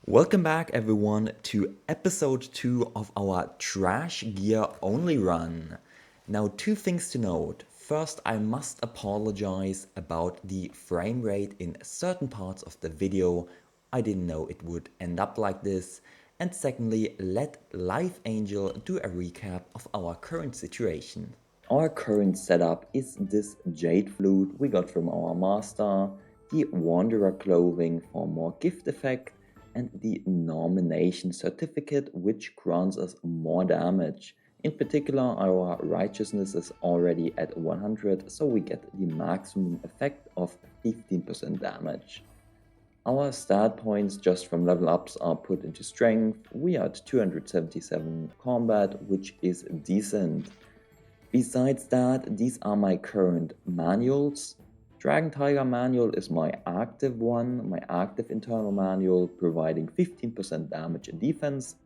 Welcome back everyone to episode 2 of our Trash Gear Only run. Now, two things to note. First, I must apologize about the frame rate in certain parts of the video. I didn't know it would end up like this. And secondly, let Life Angel do a recap of our current situation. Our current setup is this jade flute we got from our master, the Wanderer clothing for more gift effect, and the nomination certificate which grants us more damage. In particular, our righteousness is already at 100, so we get the maximum effect of 15% damage. Our stat points just from level ups are put into strength. We are at 277 combat, which is decent. Besides that, these are my current manuals. Dragon Tiger manual is my active one, my active internal manual, providing 15% damage and defense.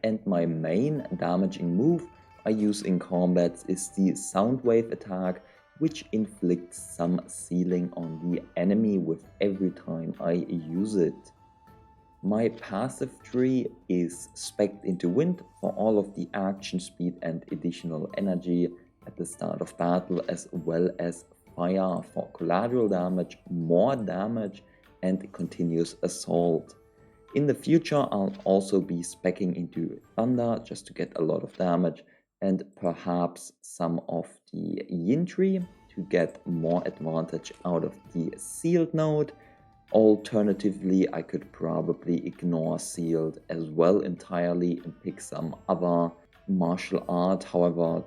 And my main damaging move I use in combats is the Soundwave attack, which inflicts some ceiling on the enemy with every time I use it. My passive tree is specced into wind for all of the action speed and additional energy at the start of battle, as well as fire for collateral damage, more damage, and continuous assault. In the future, I'll also be speccing into thunder just to get a lot of damage, and perhaps some of the yin tree to get more advantage out of the sealed node. Alternatively, I could probably ignore sealed as well entirely and pick some other martial art. However,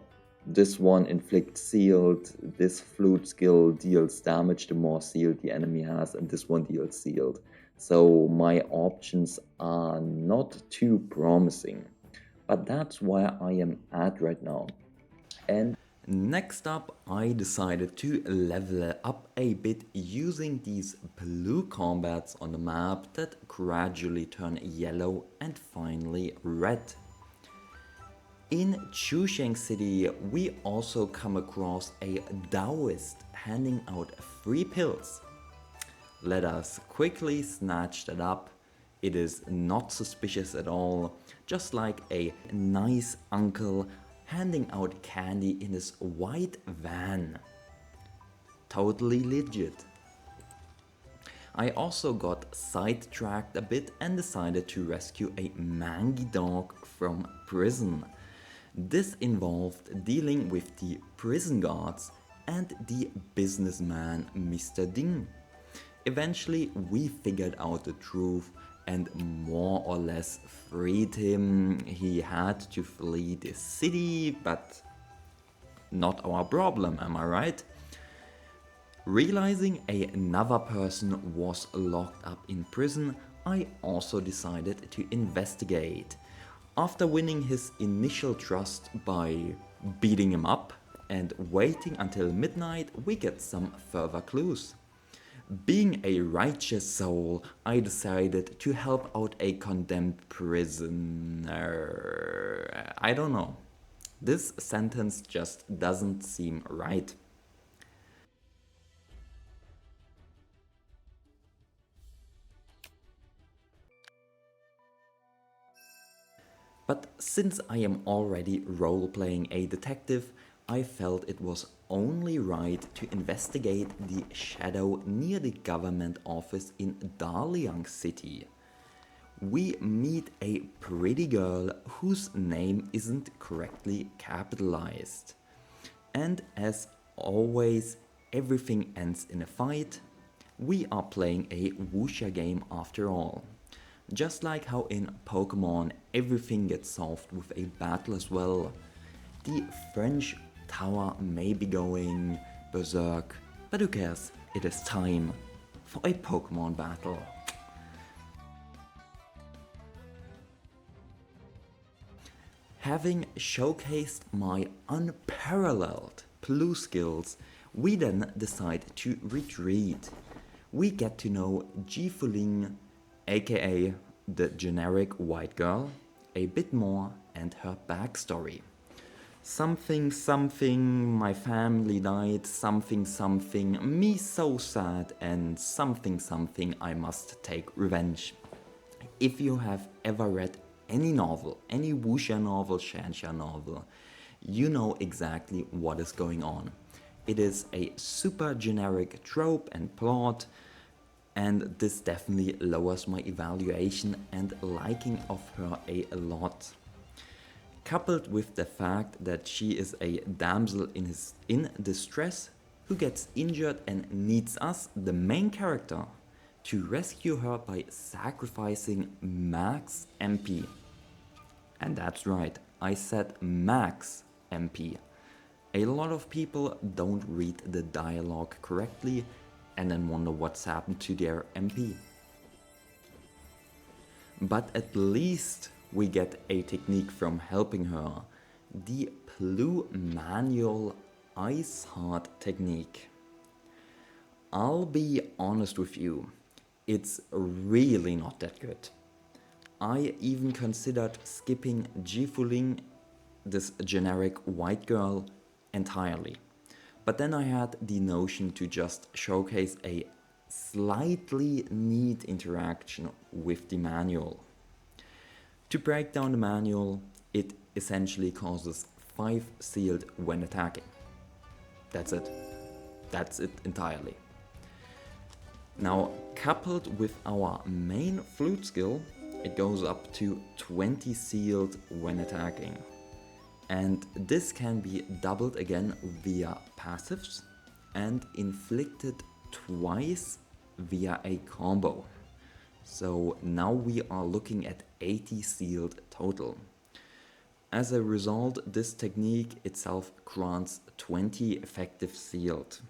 this one inflicts sealed, this flute skill deals damage the more sealed the enemy has, and this one deals sealed. So my options are not too promising. But that's where I am at right now. And next up, I decided to level up a bit using these blue combats on the map that gradually turn yellow and finally red. In Chusheng City, we also come across a Taoist handing out free pills. Let us quickly snatch that up. It is not suspicious at all, just like a nice uncle handing out candy in his white van. Totally legit. I also got sidetracked a bit and decided to rescue a mangy dog from prison. This involved dealing with the prison guards and the businessman Mr. Ding. Eventually, we figured out the truth and more or less freed him. He had to flee the city, but not our problem, am I right? Realizing another person was locked up in prison, I also decided to investigate. After winning his initial trust by beating him up and waiting until midnight, we get some further clues. Being a righteous soul, I decided to help out a condemned prisoner. I don't know. This sentence just doesn't seem right. But since I am already role-playing a detective, I felt it was only right to investigate the shadow near the government office in Daliang City. We meet a pretty girl whose name isn't correctly capitalized. And as always, everything ends in a fight. We are playing a wuxia game after all. Just like how in Pokemon everything gets solved with a battle as well. The French tower may be going berserk, but who cares? It is time for a Pokemon battle. Having showcased my unparalleled blue skills, we then decide to retreat. We get to know Ji Fuling, aka the generic white girl, a bit more and her backstory. Something something, my family died, something something, me so sad, and something something, I must take revenge. If you have ever read any novel, any wuxia novel, shanxia novel, you know exactly what is going on. It is a super generic trope and plot, and this definitely lowers my evaluation and liking of her a lot. Coupled with the fact that she is a damsel in distress who gets injured and needs us, the main character, to rescue her by sacrificing max MP. And that's right, I said max MP. A lot of people don't read the dialogue correctly and then wonder what's happened to their MP. But at least we get a technique from helping her, the Plu Manual Ice Heart technique. I'll be honest with you, it's really not that good. I even considered skipping Jifuling, this generic white girl, entirely. But then I had the notion to just showcase a slightly neat interaction with the manual. To break down the manual, it essentially causes 5 sealed when attacking. That's it. That's it entirely. Now, coupled with our main flute skill, it goes up to 20 sealed when attacking. And this can be doubled again via passives and inflicted twice via a combo. So now we are looking at 80 sealed total. As a result, this technique itself grants 20 effective sealed.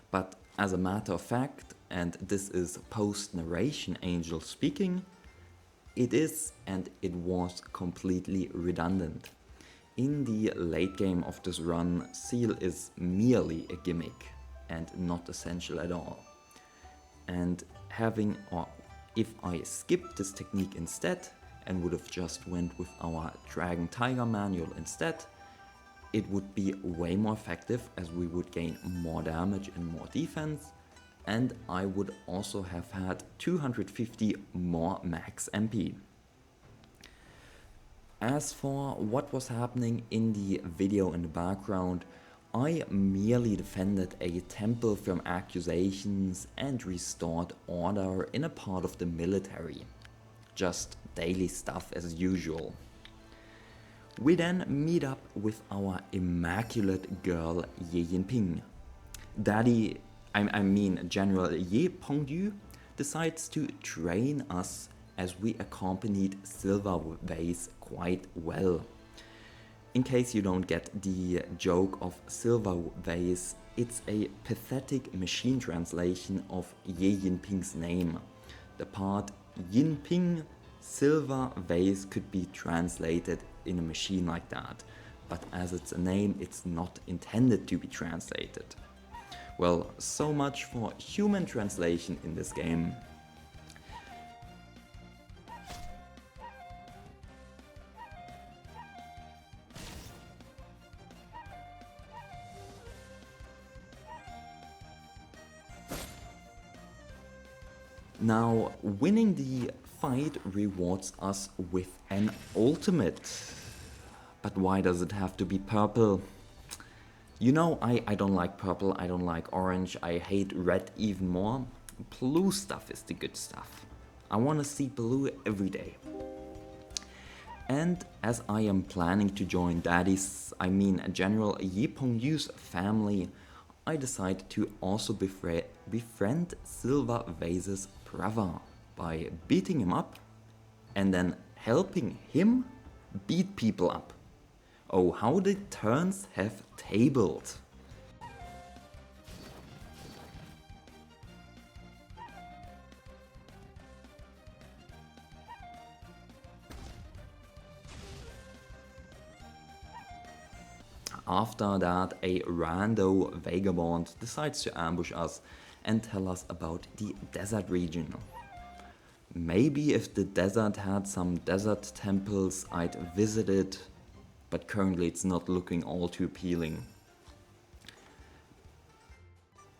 But as a matter of fact, and this is post-narration Angel speaking, it is and it was completely redundant. In the late game of this run, seal is merely a gimmick and not essential at all. And if I skipped this technique instead and would have just went with our Dragon Tiger manual instead, it would be way more effective as we would gain more damage and more defense, and I would also have had 250 more max MP. As for what was happening in the video in the background, I merely defended a temple from accusations and restored order in a part of the military. Just daily stuff as usual. We then meet up with our immaculate girl Ye Yinping. General Ye Pengyu decides to train us as we accompanied Silver Vase quite well. In case you don't get the joke of Silver Vase, it's a pathetic machine translation of Ye Yinping's name. The part Yinping Silver Vase could be translated in a machine like that, but as it's a name, it's not intended to be translated. Well, so much for human translation in this game. Now, winning the fight rewards us with an ultimate. But why does it have to be purple? You know, I don't like purple, I don't like orange, I hate red even more. Blue stuff is the good stuff. I want to see blue every day. And as I am planning to join General Ye Pengyu's family, I decided to also befriend Silver Vase's brother by beating him up and then helping him beat people up. Oh, how the turns have tabled. After that, a rando vagabond decides to ambush us and tell us about the desert region. Maybe if the desert had some desert temples, I'd visit it, but currently it's not looking all too appealing.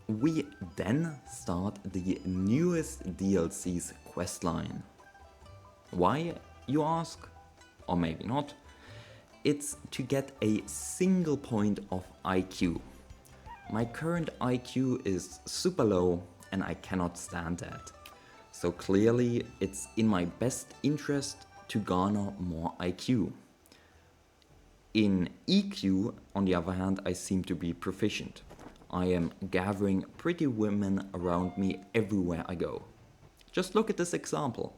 We then start the newest DLC's questline. Why, you ask? Or maybe not. It's to get a single point of IQ. My current IQ is super low and I cannot stand that. So clearly it's in my best interest to garner more IQ. In EQ, on the other hand, I seem to be proficient. I am gathering pretty women around me everywhere I go. Just look at this example.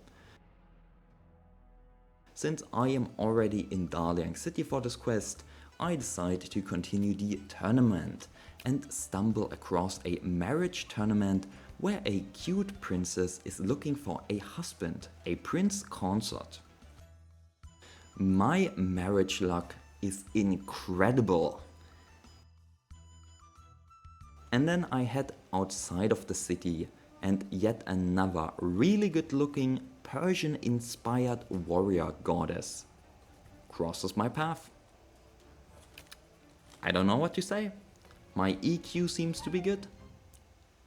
Since I am already in Dalian City for this quest, I decide to continue the tournament and stumble across a marriage tournament where a cute princess is looking for a husband, a prince consort. My marriage luck is incredible. And then I head outside of the city and yet another really good looking Persian inspired warrior goddess crosses my path. I don't know what to say. My EQ seems to be good.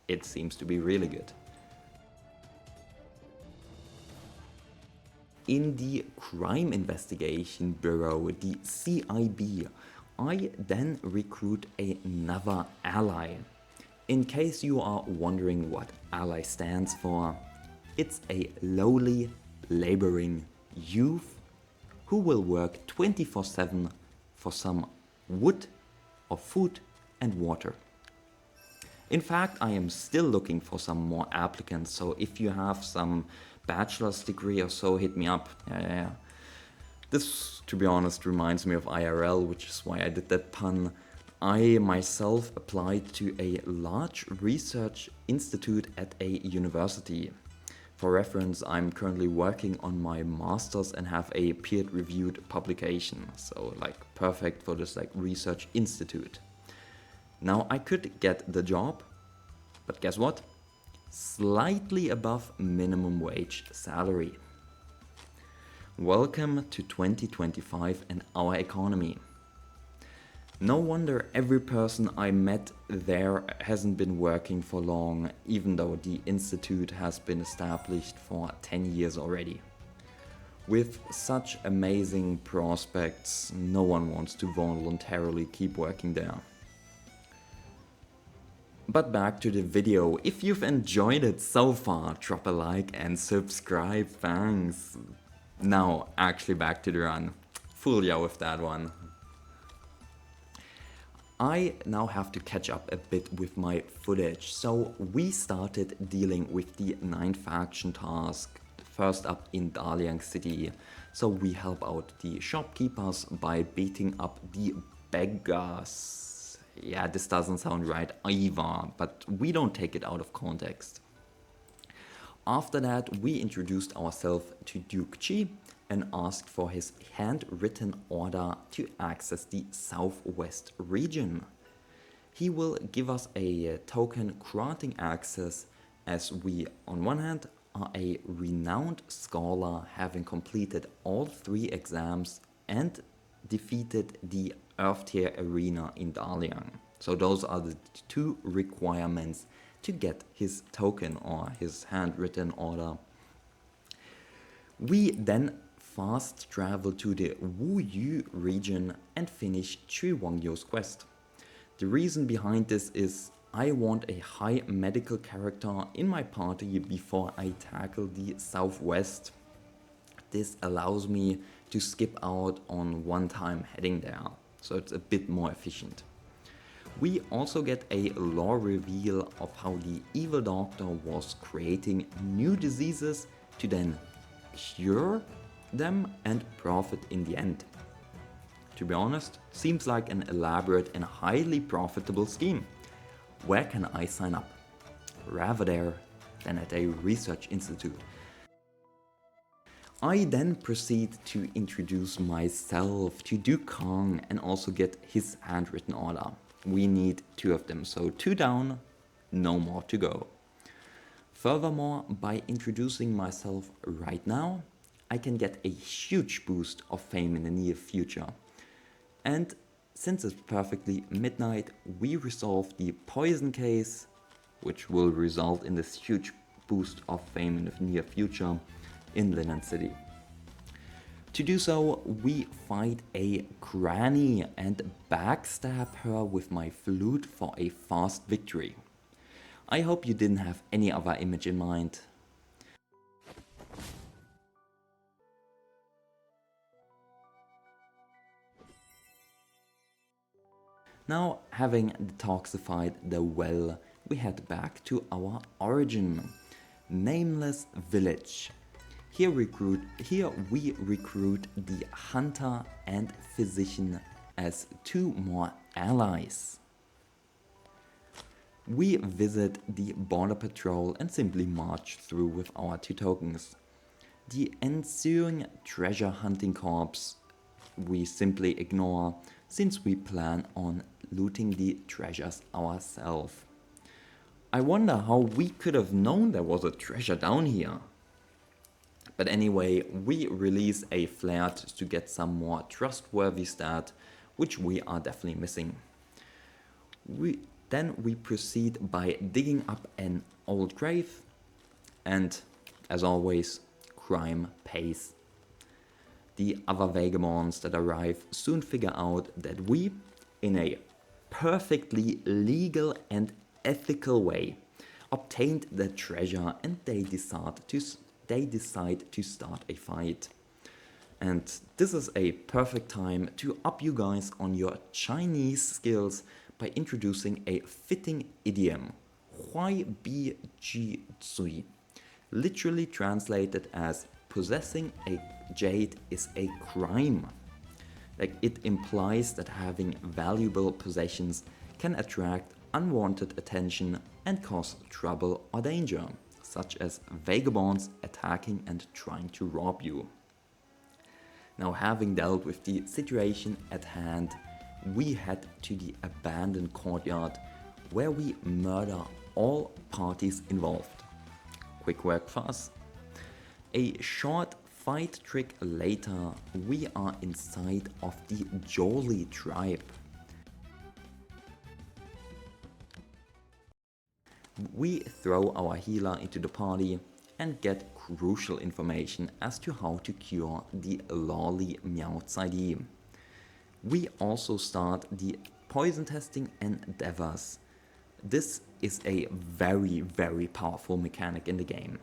It seems to be really good. In the Crime Investigation Bureau, the CIB, I then recruit another ally. In case you are wondering what ally stands for, it's a lowly, laboring youth who will work 24/7 for some wood or food and water. In fact, I am still looking for some more applicants, so if you have some bachelor's degree or so, hit me up. Yeah. This, to be honest, reminds me of IRL, which is why I did that pun. I myself applied to a large research institute at a university. For reference, I'm currently working on my master's and have a peer-reviewed publication, so like perfect for this like research institute. Now I could get the job, but guess what? Slightly above minimum wage salary. Welcome to 2025 and our economy. No wonder every person I met there hasn't been working for long, even though the institute has been established for 10 years already. With such amazing prospects, no one wants to voluntarily keep working there. But back to the video. If you've enjoyed it so far, drop a like and subscribe, thanks. Now, actually back to the run. Fool ya with that one. I now have to catch up a bit with my footage, so we started dealing with the 9 faction task, first up in Dalian City. So we help out the shopkeepers by beating up the beggars. Yeah, this doesn't sound right either, but we don't take it out of context. After that, we introduced ourselves to Duke Chi and asked for his handwritten order to access the southwest region. He will give us a token granting access, as we, on one hand, are a renowned scholar having completed all 3 exams and defeated the Earth Tier Arena in Dalian. So those are the 2 requirements to get his token or his handwritten order. We then fast travel to the Wu Yu region and finish Chui Wangyu's quest. The reason behind this is I want a high medical character in my party before I tackle the southwest. This allows me to skip out on one time heading there, so it's a bit more efficient. We also get a lore reveal of how the evil doctor was creating new diseases to then cure them and profit in the end. To be honest, seems like an elaborate and highly profitable scheme. Where can I sign up? Rather there than at a research institute. I then proceed to introduce myself to Duke Kong and also get his handwritten order. We need 2 of them, so 2 down, no more to go. Furthermore, by introducing myself right now, I can get a huge boost of fame in the near future. And since it's perfectly midnight, we resolve the poison case, which will result in this huge boost of fame in the near future in Linen City. To do so, we fight a granny and backstab her with my flute for a fast victory. I hope you didn't have any other image in mind. Now, having detoxified the well, we head back to our origin, Nameless Village. Here we recruit the hunter and physician as two more allies. We visit the border patrol and simply march through with our 2 tokens. The ensuing treasure hunting corps we simply ignore, since we plan on looting the treasures ourselves. I wonder how we could have known there was a treasure down here. But anyway, we release a flirt to get some more trustworthy stat, which we are definitely missing. Then we proceed by digging up an old grave, and as always, crime pays. The other vagabonds that arrive soon figure out that we, in a perfectly legal and ethical way, obtained the treasure, and they decide to start a fight. And this is a perfect time to up you guys on your Chinese skills by introducing a fitting idiom, Huai Bi Ji Zui, literally translated as possessing a jade is a crime. Like, it implies that having valuable possessions can attract unwanted attention and cause trouble or danger, such as vagabonds attacking and trying to rob you. Now, having dealt with the situation at hand, we head to the abandoned courtyard where we murder all parties involved. Quick work for us. A short fight trick later, we are inside of the Jolly tribe. We throw our healer into the party and get crucial information as to how to cure the Lolly Meowth ID. We also start the poison testing endeavors. This is a very powerful mechanic in the game.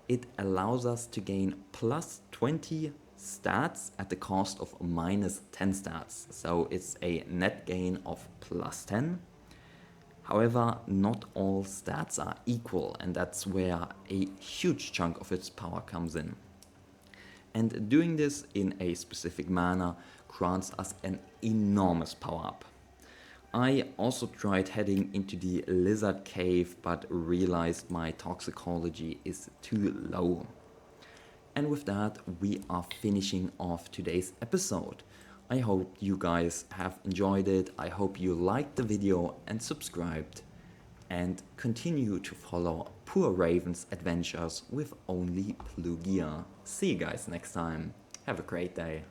It allows us to gain plus 20 stats at the cost of minus 10 stats, so it's a net gain of plus 10. However, not all stats are equal, and that's where a huge chunk of its power comes in. And doing this in a specific manner grants us an enormous power up. I also tried heading into the lizard cave, but realized my toxicology is too low. And with that, we are finishing off today's episode. I hope you guys have enjoyed it. I hope you liked the video and subscribed, and continue to follow Poor Raven's adventures with only Plugia. See you guys next time. Have a great day.